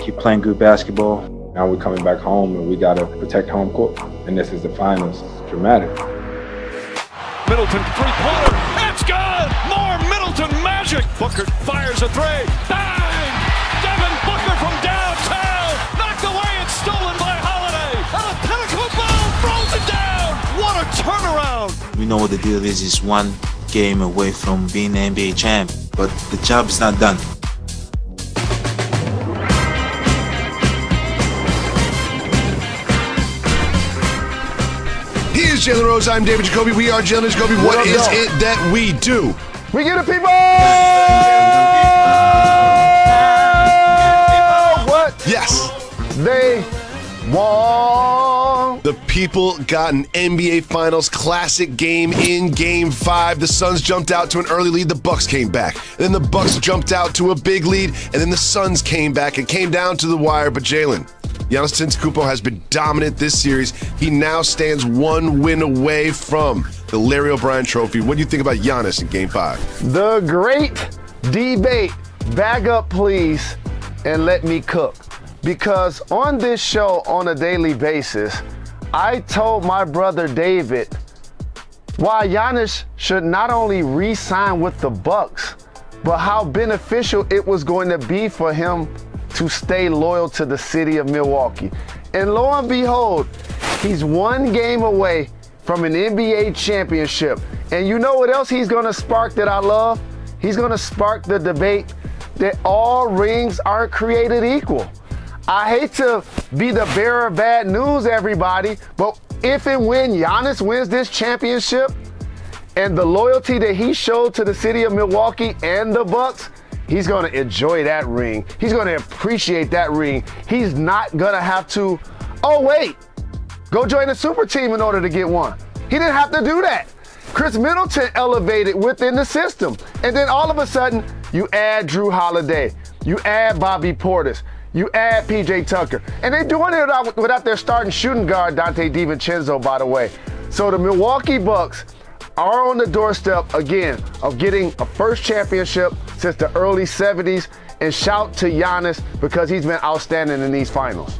keep playing good basketball. Now we're coming back home and we gotta protect home court. And this is the finals. It's dramatic. Middleton three-pointer. It's good! More Middleton magic! Booker fires a three. Bang! Devin Booker from downtown. Knocked away and stolen by Holiday. And a pinnacle ball throws it down. What a turnaround! We know what the deal is. It's one game away from being the NBA champ. But the job is not done. He is Jalen Rose. I'm David Jacoby. We are Jalen Jacoby. What is it that we do? We give the people what Yes. they want. The people got an NBA Finals classic game in Game 5. The Suns jumped out to an early lead. The Bucks came back. Then the Bucks jumped out to a big lead. And then the Suns came back and came down to the wire. But Jalen, Giannis Antetokounmpo has been dominant this series. He now stands one win away from the Larry O'Brien Trophy. What do you think about Giannis in Game 5? The great debate. Bag up, please, and let me cook. Because on this show on a daily basis, I told my brother David why Giannis should not only re-sign with the Bucks, but how beneficial it was going to be for him to stay loyal to the city of Milwaukee. And lo and behold, he's one game away from an NBA championship. And you know what else he's gonna spark that I love? He's gonna spark the debate that all rings aren't created equal. I hate to be the bearer of bad news, everybody, but if and when Giannis wins this championship and the loyalty that he showed to the city of Milwaukee and the Bucks, he's gonna enjoy that ring. He's gonna appreciate that ring. He's not gonna have to, oh wait, go join a super team in order to get one. He didn't have to do that. Chris Middleton elevated within the system. And then all of a sudden, you add Drew Holiday, you add Bobby Portis, you add PJ Tucker. And they're doing it without their starting shooting guard, Dante DiVincenzo, by the way. So the Milwaukee Bucks are on the doorstep again of getting a first championship since the early 70s. And shout to Giannis because he's been outstanding in these finals.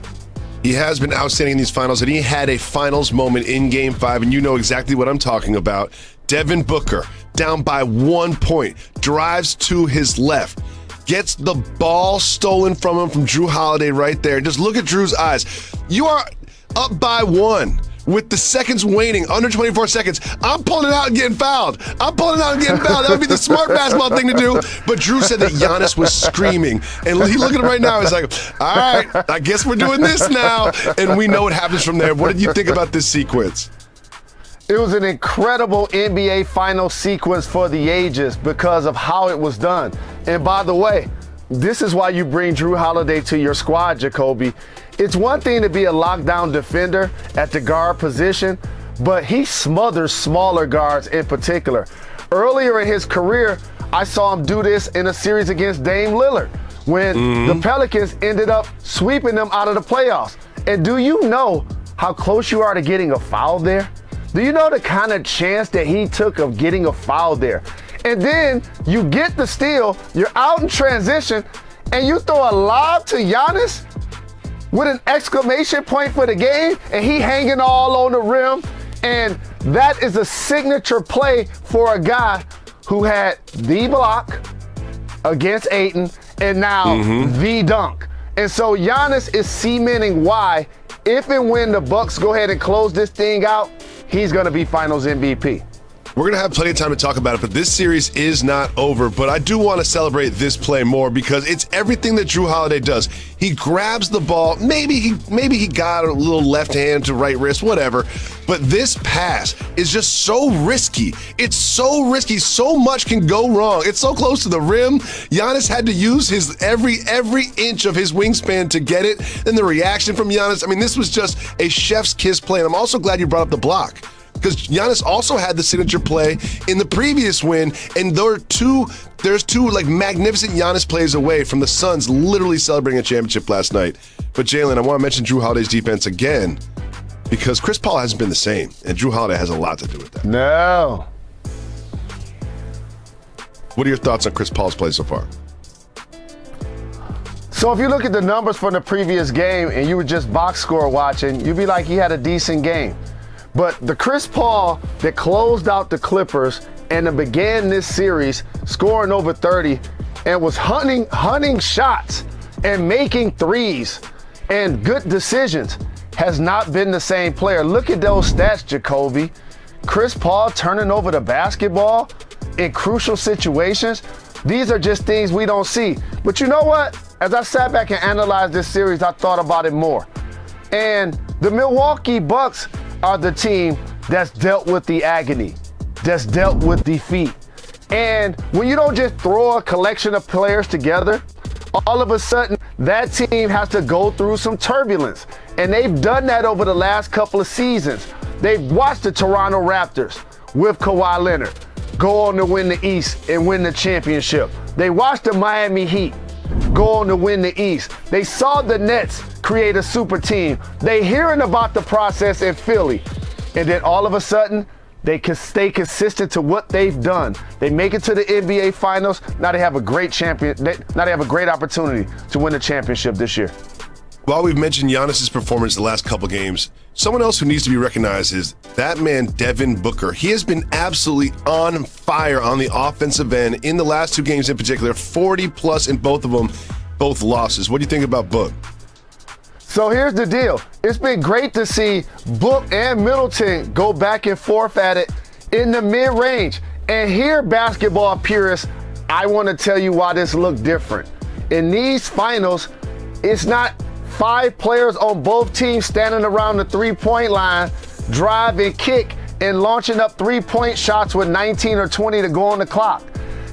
He has been outstanding in these finals, and he had a finals moment in Game 5, and you know exactly what I'm talking about. Devin Booker, down by 1 point, drives to his left, gets the ball stolen from him from Drew Holiday right there. Just look at Drew's eyes. You are up by 1. With the seconds waning, under 24 seconds, I'm pulling it out and getting fouled. That would be the smart basketball thing to do. But Drew said that Giannis was screaming. And he look at him right now, he's like, all right, I guess we're doing this now. And we know what happens from there. What did you think about this sequence? It was an incredible NBA final sequence for the ages because of how it was done. And by the way, this is why you bring Drew Holiday to your squad, Jacoby. It's one thing to be a lockdown defender at the guard position, but he smothers smaller guards in particular. Earlier in his career, I saw him do this in a series against Dame Lillard when the Pelicans ended up sweeping them out of the playoffs. And do you know how close you are to getting a foul there? Do you know the kind of chance that he took of getting a foul there? And then you get the steal, you're out in transition, and you throw a lob to Giannis with an exclamation point for the game, and he hanging all on the rim. And that is a signature play for a guy who had the block against Ayton and now the dunk. And so Giannis is cementing why, if and when the Bucks go ahead and close this thing out, he's going to be Finals MVP. We're going to have plenty of time to talk about it, but this series is not over. But I do want to celebrate this play more because it's everything that Drew Holiday does. He grabs the ball. Maybe he got a little left hand to right wrist, whatever. But this pass is just so risky. It's so risky. So much can go wrong. It's so close to the rim. Giannis had to use his every inch of his wingspan to get it. Then the reaction from Giannis. I mean, this was just a chef's kiss play. And I'm also glad you brought up the block, because Giannis also had the signature play in the previous win, and there's two like magnificent Giannis plays away from the Suns literally celebrating a championship last night. But Jalen, I want to mention Drew Holiday's defense again, because Chris Paul hasn't been the same, and Drew Holiday has a lot to do with that. No. What are your thoughts on Chris Paul's play so far? So if you look at the numbers from the previous game and you were just box score watching, you'd be like, he had a decent game. But the Chris Paul that closed out the Clippers and that began this series scoring over 30 and was hunting shots and making threes and good decisions has not been the same player. Look at those stats, Jacoby. Chris Paul turning over the basketball in crucial situations. These are just things we don't see. But you know what? As I sat back and analyzed this series, I thought about it more. And the Milwaukee Bucks are the team that's dealt with the agony, that's dealt with defeat. And when you don't just throw a collection of players together, all of a sudden that team has to go through some turbulence. And they've done that over the last couple of seasons. They've watched the Toronto Raptors with Kawhi Leonard go on to win the East and win the championship. They watched the Miami Heat go on to win the East. They saw the Nets create a super team. They hearing about the process in Philly. And then all of a sudden, they can stay consistent to what they've done. They make it to the NBA Finals. Now they have a great now they have a great opportunity to win the championship this year. While we've mentioned Giannis' performance the last couple games, someone else who needs to be recognized is that man, Devin Booker. He has been absolutely on fire on the offensive end in the last two games in particular, 40 plus in both of them, both losses. What do you think about Book? So here's the deal. It's been great to see Book and Middleton go back and forth at it in the mid-range. And here, basketball purists, I want to tell you why this looked different. In these finals, it's not 5 players on both teams standing around the three-point line, drive and kick, and launching up three-point shots with 19 or 20 to go on the clock.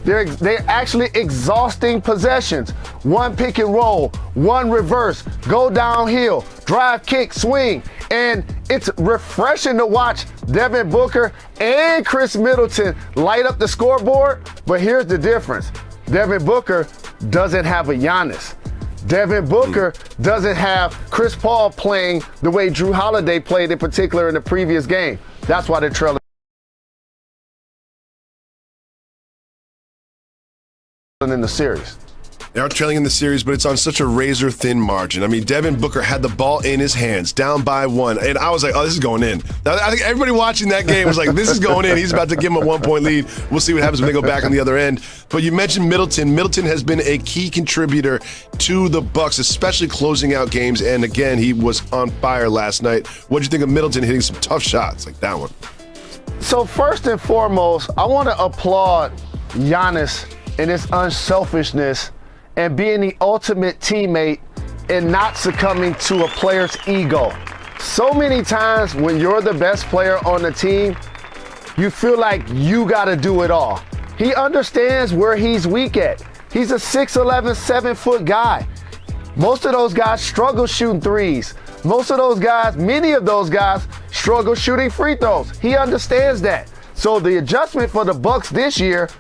They're actually exhausting possessions. One pick and roll, one reverse, go downhill, drive, kick, swing. And it's refreshing to watch Devin Booker and Chris Middleton light up the scoreboard. But here's the difference. Devin Booker doesn't have a Giannis. Devin Booker doesn't have Chris Paul playing the way Drew Holiday played, in particular in the previous game. That's why they're trailing in the series. They are trailing in the series, but it's on such a razor-thin margin. I mean, Devin Booker had the ball in his hands, down by 1, and I was like, oh, this is going in. I think everybody watching that game was like, this is going in. He's about to give him a 1-point lead. We'll see what happens when they go back on the other end. But you mentioned Middleton. Middleton has been a key contributor to the Bucks, especially closing out games, and again, he was on fire last night. What did you think of Middleton hitting some tough shots like that one? So first and foremost, I want to applaud Giannis and his unselfishness and being the ultimate teammate and not succumbing to a player's ego. So many times when you're the best player on the team, you feel like you got to do it all. He understands where he's weak at. He's a 6'11", 7-foot guy. Most of those guys struggle shooting threes. Many of those guys struggle shooting free throws. He understands that. So the adjustment for the Bucks this year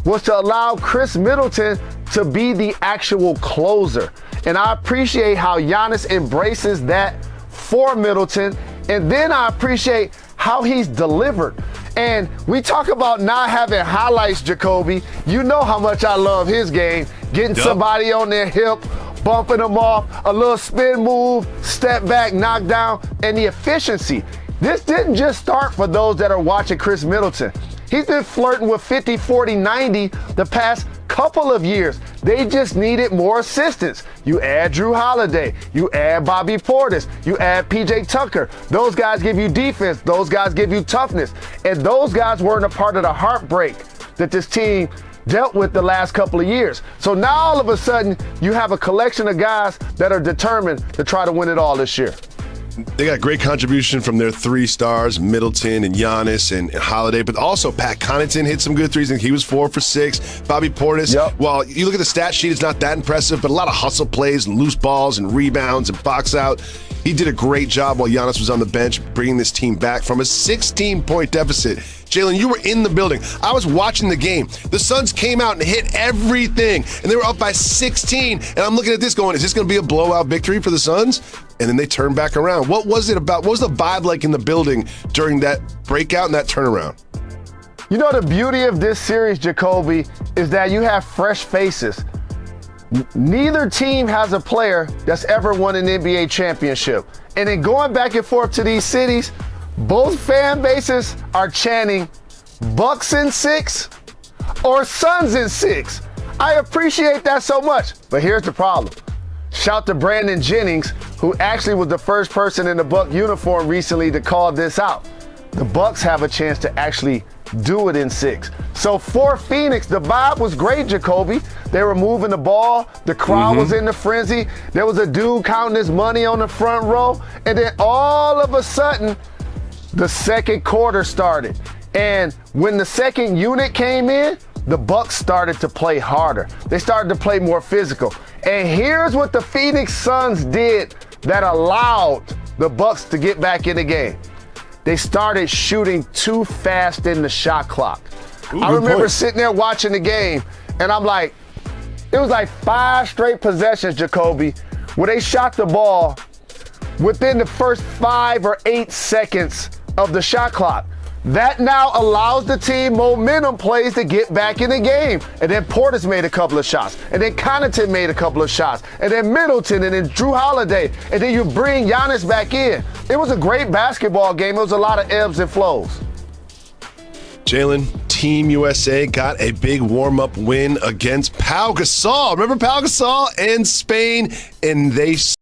was to allow Chris Middleton to be the actual closer. And I appreciate how Giannis embraces that for Middleton. And then I appreciate how he's delivered. And we talk about not having highlights, Jacoby. You know how much I love his game. Getting somebody on their hip, bumping them off, a little spin move, step back, knock down, and the efficiency. This didn't just start for those that are watching Chris Middleton. He's been flirting with 50, 40, 90 the past couple of years. They just needed more assistance. You add Drew Holiday, you add Bobby Portis, you add PJ Tucker. Those guys give you defense, those guys give you toughness. And those guys weren't a part of the heartbreak that this team dealt with the last couple of years. So now all of a sudden, you have a collection of guys that are determined to try to win it all this year. They got great contribution from their 3 stars, Middleton and Giannis and Holiday, but also Pat Connaughton hit some good threes, and he was 4 for 6. Bobby Portis, while you look at the stat sheet, it's not that impressive, but a lot of hustle plays and loose balls and rebounds and box out. He did a great job while Giannis was on the bench, bringing this team back from a 16-point deficit. Jalen, you were in the building. I was watching the game. The Suns came out and hit everything, and they were up by 16. And I'm looking at this going, is this going to be a blowout victory for the Suns? And then they turned back around. What was it about? What was the vibe like in the building during that breakout and that turnaround? You know, the beauty of this series, Jacoby, is that you have fresh faces. Neither team has a player that's ever won an NBA championship. And then going back and forth to these cities, both fan bases are chanting Bucks in 6 or Suns in 6. I appreciate that so much. But here's the problem. Shout to Brandon Jennings, who actually was the first person in the Buck uniform recently to call this out. The Bucks have a chance to actually do it in 6. So for Phoenix, the vibe was great, Jacoby. They were moving the ball. The crowd was in the frenzy. There was a dude counting his money on the front row. And then all of a sudden, the second quarter started. And when the second unit came in, the Bucks started to play harder. They started to play more physical. And here's what the Phoenix Suns did that allowed the Bucks to get back in the game. They started shooting too fast in the shot clock. I remember sitting there watching the game, and I'm like, it was like 5 straight possessions, Jacoby, where they shot the ball within the first 5 or 8 seconds of the shot clock. That now allows the team momentum plays to get back in the game. And then Portis made a couple of shots. And then Connaughton made a couple of shots. And then Middleton and then Drew Holiday. And then you bring Giannis back in. It was a great basketball game. It was a lot of ebbs and flows. Jalen, Team USA got a big warm-up win against Pau Gasol. Remember Pau Gasol and Spain? And they